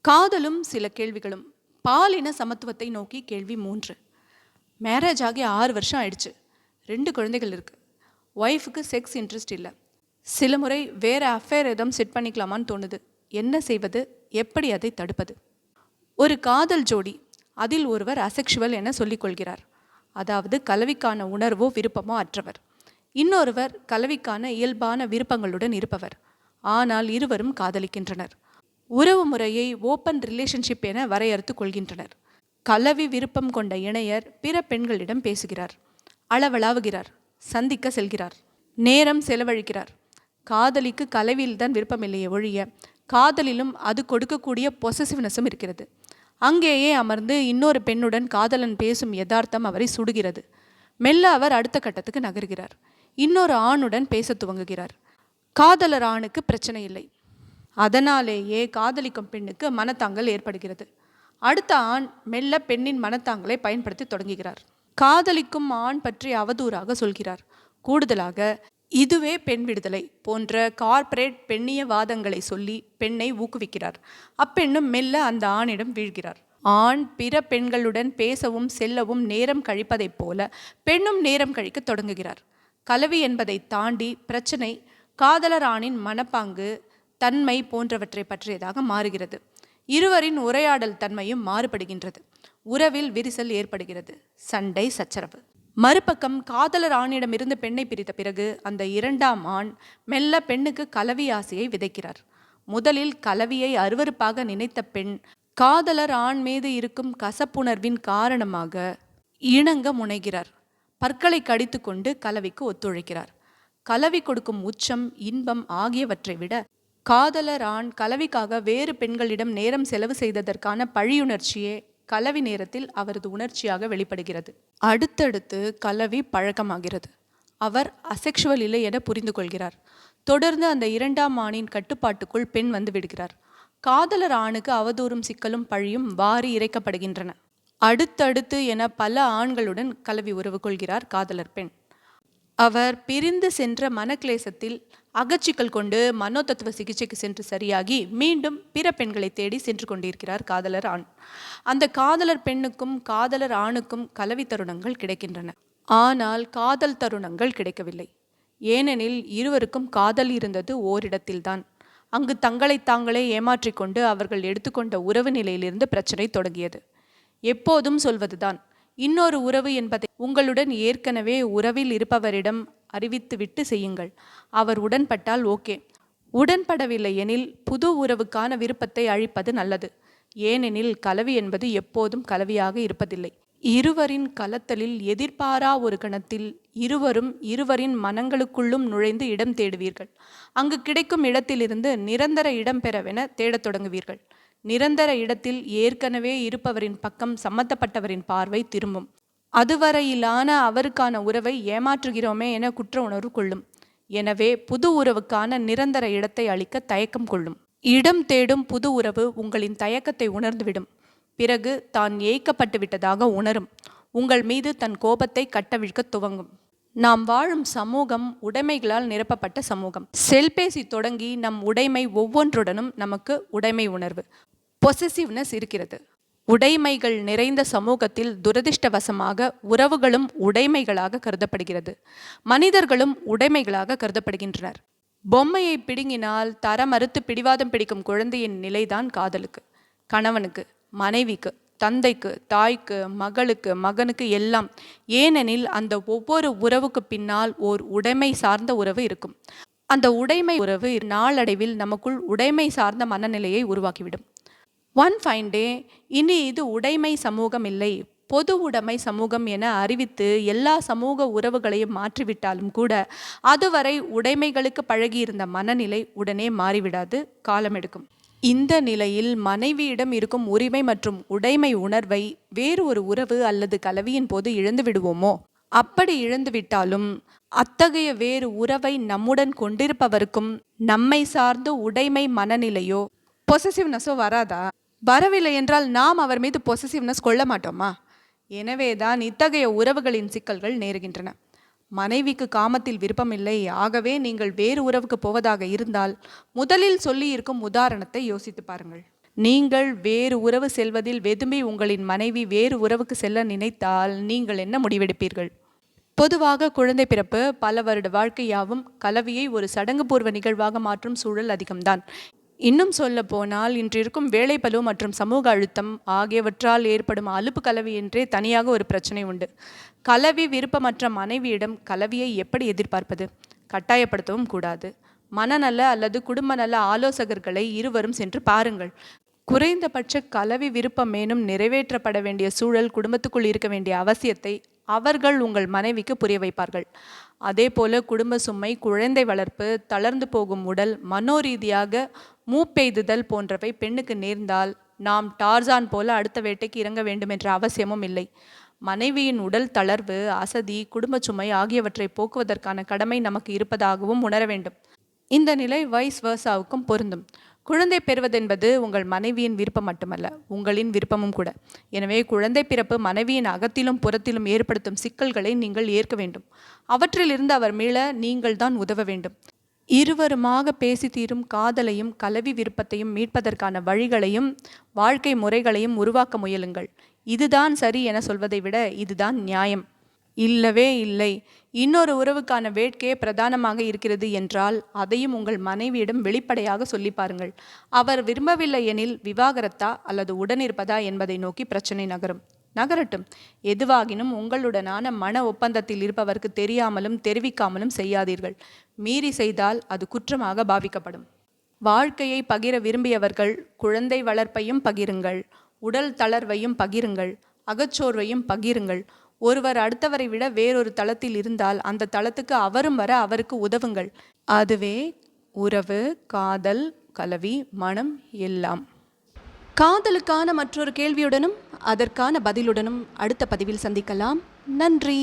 காதலும் சில கேள்விகளும். பாலின சமத்துவத்தை நோக்கி கேள்வி 3. மேரேஜ் ஆகி 6 வருஷம் ஆயிடுச்சு. 2 குழந்தைகள் இருக்கு. ஒய்ஃபுக்கு செக்ஸ் இன்ட்ரெஸ்ட் இல்லை. சில முறை வேற அஃபேர் எதுவும் செட் பண்ணிக்கலாமான்னு தோணுது. என்ன செய்வது? எப்படி அதை தடுப்பது? ஒரு காதல் ஜோடி, அதில் ஒருவர் அசெக்ஷுவல் என சொல்லிக்கொள்கிறார். அதாவது கலவிக்கான உணர்வோ விருப்பமோ அற்றவர். இன்னொருவர் கலவிக்கான இயல்பான விருப்பங்களுடன் இருப்பவர். ஆனால் இருவரும் காதலிக்கின்றனர். உறவு முறையை ஓப்பன் ரிலேஷன்ஷிப் என வரையறுத்து கொள்கின்றனர். கலவி விருப்பம் கொண்ட இணையர் பிற பெண்களிடம் பேசுகிறார், அளவளாவுகிறார், சந்திக்க செல்கிறார், நேரம் செலவழிக்கிறார். காதலிக்கு கலவியில்தான் விருப்பம் இல்லையே ஒழிய காதலிலும் அது கொடுக்கக்கூடிய பொசசிவ்னஸும் இருக்கிறது. அங்கேயே அமர்ந்து இன்னொரு பெண்ணுடன் காதலன் பேசும் யதார்த்தம் அவரை சுடுகிறது. மெல்ல அவர் அடுத்த கட்டத்துக்கு நகர்கிறார். இன்னொரு ஆணுடன் பேச துவங்குகிறார். காதலர் ஆணுக்கு பிரச்சனை இல்லை. அதனாலேயே காதலிக்கும் பெண்ணுக்கு மனத்தாங்கல் ஏற்படுகிறது. அடுத்த ஆண் மெல்ல பெண்ணின் மனத்தாங்கலை பயன்படுத்தி தொடங்குகிறார். காதலிக்கும் ஆண் பற்றி அவதூறாக சொல்கிறார். கூடுதலாக இதுவே பெண் விடுதலை போன்ற கார்ப்பரேட் பெண்ணிய வாதங்களை சொல்லி பெண்ணை ஊக்குவிக்கிறார். அப்பெண்ணும் மெல்ல அந்த ஆணிடம் வீழ்கிறார். ஆண் பிற பெண்களுடன் பேசவும் செல்லவும் நேரம் கழிப்பதைப் போல பெண்ணும் நேரம் கழிக்க தொடங்குகிறார். கலவி என்பதை தாண்டி பிரச்சனை காதலர் ஆணின் மனப்பாங்கு, தன்மை போன்றவற்றை பற்றியதாக மாறுகிறது. இருவரின் உரையாடல் தன்மையும் மாறுபடுகின்றது. உறவில் விரிசல் ஏற்படுகிறது. சண்டை, சச்சரவு. மறுபக்கம் காதலர் ஆணிடமிருந்து பெண்ணை பிரித்த பிறகு அந்த இரண்டாம் ஆண் மெல்ல பெண்ணுக்கு கலவி ஆசையை விதைக்கிறார். முதலில் கலவியை அருவருப்பாக நினைத்த பெண் காதலர் ஆண் மீது இருக்கும் கசப்புணர்வின் காரணமாக இணங்க முனைகிறார். பற்களை கடித்து கொண்டு கலவிக்கு ஒத்துழைக்கிறார். கலவி கொடுக்கும் உச்சம், இன்பம் ஆகியவற்றை விட காதலர் ஆண் கலவிக்காக வேறு பெண்களிடம் நேரம் செலவு செய்ததற்கான பழியுணர்ச்சியே கலவி நேரத்தில் அவரது உணர்ச்சியாக வெளிப்படுகிறது. அடுத்தடுத்து கலவி பழக்கமாகிறது. அவர் அசெக்ஷுவல் இல்லை என புரிந்து கொள்கிறார். தொடர்ந்து அந்த இரண்டாம் ஆணின் கட்டுப்பாட்டுக்குள் பெண் வந்து விடுகிறார். காதலர் ஆணுக்கு அவதூறும் சிக்கலும் பழியும் வாரி இறைக்கப்படுகின்றன. அடுத்தடுத்து என பல ஆண்களுடன் கலவி உறவு கொள்கிறார் காதலர் பெண். அவர் பிரிந்து சென்ற மனக்லேசத்தில் அகச்சிக்கல் கொண்டு மனோதத்துவ சிகிச்சைக்கு சென்று சரியாகி மீண்டும் பிற பெண்களை தேடி சென்று கொண்டிருக்கிறார் காதலர் ஆண். அந்த காதலர் பெண்ணுக்கும் காதலர் ஆணுக்கும் கலவி தருணங்கள் கிடைக்கின்றன. ஆனால் காதல் தருணங்கள் கிடைக்கவில்லை. ஏனெனில் இருவருக்கும் காதல் இருந்தது ஓரிடத்தில்தான். அங்கு தங்களை தாங்களே ஏமாற்றிக்கொண்டு அவர்கள் எடுத்துக்கொண்ட உறவு நிலையிலிருந்து பிரச்சனை தொடங்கியது. எப்போதும் சொல்வதுதான், இன்னொரு உறவு என்பதை உங்களுடன் ஏற்கனவே உறவில் இருப்பவரிடம் அறிவித்துவிட்டு செய்யுங்கள். அவர் உடன்பட்டால் ஓகே, உடன்படவில்லை எனில் புது உறவுக்கான விருப்பத்தை அழிப்பது நல்லது. ஏனெனில் கலவி என்பது எப்போதும் கலவியாக இருப்பதில்லை. இருவரின் கலத்தலில் எதிர்பாரா ஒரு கணத்தில் இருவரும் இருவரின் மனங்களுக்குள்ளும் நுழைந்து இடம் தேடுவீர்கள். அங்கு கிடைக்கும் இடத்திலிருந்து நிரந்தர இடம் பெறவென தேடத் தொடங்குவீர்கள். நிரந்தர இடத்தில் ஏற்கனவே இருப்பவரின் பக்கம் சம்பந்தப்பட்டவரின் பார்வை திரும்பும். அதுவரையிலான அவருக்கான உறவை ஏமாற்றுகிறோமே என குற்ற உணர்வு கொள்ளும். எனவே புது உறவுக்கான நிரந்தர இடத்தை அளிக்க தயக்கம் கொள்ளும். இடம் தேடும் புது உறவு உங்களின் தயக்கத்தை உணர்ந்துவிடும். பிறகு தான் ஏய்க்கப்பட்டு விட்டதாக உணரும். உங்கள் மீது தன் கோபத்தை கட்டவிழ்க்க துவங்கும். நாம் வாழும் சமூகம் உடைமைகளால் நிரப்பப்பட்ட சமூகம். செல்பேசி தொடங்கி நம் உடைமை ஒவ்வொன்றுடனும் நமக்கு உடைமை உணர்வு, பொசசிவ்னஸ் இருக்கிறது. உடைமைகள் நிறைந்த சமூகத்தில் துரதிர்ஷ்டவசமாக உறவுகளும் உடைமைகளாக கருதப்படுகிறது. மனிதர்களும் உடைமைகளாக கருதப்படுகின்றனர். பொம்மையை பிடுங்கினால் தர மறுத்து பிடிவாதம் பிடிக்கும் குழந்தையின் நிலைதான் காதலுக்கு, கணவனுக்கு, மனைவிக்கு, தந்தைக்கு, தாய்க்கு, மகளுக்கு, மகனுக்கு எல்லாம். ஏனெனில் அந்த ஒவ்வொரு உறவுக்கு பின்னால் ஓர் உடைமை சார்ந்த உறவு இருக்கும். அந்த உடைமை உறவு நாளடைவில் நமக்குள் உடைமை சார்ந்த மனநிலையை உருவாக்கிவிடும். ஒன் ஃபைன் டே இனி இது உடைமை சமூகம் இல்லை, பொது உடைமை சமூகம் என அறிவித்து எல்லா சமூக உறவுகளையும் மாற்றிவிட்டாலும் கூட அதுவரை உடைமைகளுக்கு பழகியிருந்த மனநிலை உடனே மாறிவிடாது, காலம் எடுக்கும். இந்த நிலையில் மனைவியிடம் இருக்கும் உரிமை மற்றும் உடைமை உணர்வை வேறு ஒரு உறவு அல்லது கலவியின் போது இழந்து விடுவோமோ? அப்படி இழந்துவிட்டாலும் அத்தகைய வேறு உறவை நம்முடன் கொண்டிருப்பவருக்கும் நம்மை சார்ந்த உடைமை மனநிலையோ பொசசிவ்னஸோ வராதா? வரவில்லை என்றால் நாம் அவர் மீது பொசசிவ்னஸ் கொள்ள மாட்டோமா? எனவேதான் இத்தகைய உறவுகளின் சிக்கல்கள் நேருகின்றன. மனைவிக்கு காமத்தில் விருப்பமில்லை, ஆகவே நீங்கள் வேறு உறவுக்கு போவதாக இருந்தால் முதலில் சொல்லி இருக்கும் உதாரணத்தை யோசித்து பாருங்கள். நீங்கள் வேறு உறவு செல்வதில் வெதும்பி உங்களின் மனைவி வேறு உறவுக்கு செல்ல நினைத்தால் நீங்கள் என்ன முடிவெடுப்பீர்கள்? பொதுவாக குழந்தை பிறப்பு பல வருட வாழ்க்கையாவும் கலவியை ஒரு சடங்கு பூர்வ நிகழ்வாக மாற்றும் சூழல் அதிகம்தான். இன்னும் சொல்ல போனால் இன்றிருக்கும் வேலைப்பளு மற்றும் சமூக அழுத்தம் ஆகியவற்றால் ஏற்படும் அலுப்பு கலவி என்றே தனியாக ஒரு பிரச்சனை உண்டு. கலவி விருப்பமற்ற மனைவியிடம் கலவியை எப்படி எதிர்பார்ப்பது? கட்டாயப்படுத்தவும் கூடாது. மனநல அல்லது குடும்ப நல ஆலோசகர்களை இருவரும் சென்று பாருங்கள். குறைந்தபட்ச கலவி விருப்பமேனும் நிறைவேற்றப்பட வேண்டிய சூழல் குடும்பத்துக்குள் இருக்க வேண்டிய அவசியத்தை அவர்கள் உங்கள் மனைவிக்கு புரிய வைப்பார்கள். அதே போல குடும்ப சுமை, குழந்தை வளர்ப்பு, தளர்ந்து போகும் உடல், மனோரீதியாக மூப்பெய்துதல் போன்றவை பெண்ணுக்கு நேர்ந்தால் நாம் டார்சான் போல அடுத்த வேட்டைக்கு இறங்க வேண்டும் என்ற அவசியமும் இல்லை. மனைவியின் உடல் தளர்வு, அசதி, குடும்ப சுமை ஆகியவற்றை போக்குவதற்கான கடமை நமக்கு இருப்பதாகவும் உணர வேண்டும். இந்த நிலை வைஸ் வர்சாவுக்கும் பொருந்தும். குழந்தை பெறுவதென்பது உங்கள் மனைவியின் விருப்பம் மட்டுமல்ல, உங்களின் விருப்பமும் கூட. எனவே குழந்தை பிறப்பு மனைவியின் அகத்திலும் புறத்திலும் ஏற்படுத்தும் சிக்கல்களை நீங்கள் ஏற்க வேண்டும். அவற்றிலிருந்து அவர் மீள நீங்கள் தான் உதவ வேண்டும். இருவருமாக பேசி தீரும் காதலையும் கலவி விருப்பத்தையும் மீட்பதற்கான வழிகளையும் வாழ்க்கை முறைகளையும் உருவாக்க முயலுங்கள். இதுதான் சரி என சொல்வதை விட இதுதான் நியாயம். இல்லவே இல்லை, இன்னொரு உறவுக்கான வேட்கையே பிரதானமாக இருக்கிறது என்றால் அதையும் உங்கள் மனைவியிடம் வெளிப்படையாக சொல்லி பாருங்கள். அவர் விரும்பவில்லை எனில் விவாகரத்தா அல்லது உடனிருப்பதா என்பதை நோக்கி பிரச்சனை நகரட்டும். எதுவாகினும் உங்களுடனான மன ஒப்பந்தத்தில் இருப்பவருக்கு தெரியாமலும் தெரிவிக்காமலும் செய்யாதீர்கள். மீறி செய்தால் அது குற்றமாக பாவிக்கப்படும். வாழ்க்கையை பகிர விரும்பியவர்கள் குழந்தை வளர்ப்பையும் பகிருங்கள், உடல் தளர்வையும் பகிருங்கள், அகச்சோர்வையும் பகிருங்கள். ஒருவர் அடுத்தவரை விட வேறொரு தளத்தில் இருந்தால் அந்த தளத்துக்கு அவரும் வர அவருக்கு உதவுங்கள். அதுவே உறவு, காதல், கலவி, மனம் எல்லாம். காதலுக்கான மற்றொரு கேள்வியுடனும் அதற்கான பதிலுடனும் அடுத்த பதிவில் சந்திக்கலாம். நன்றி.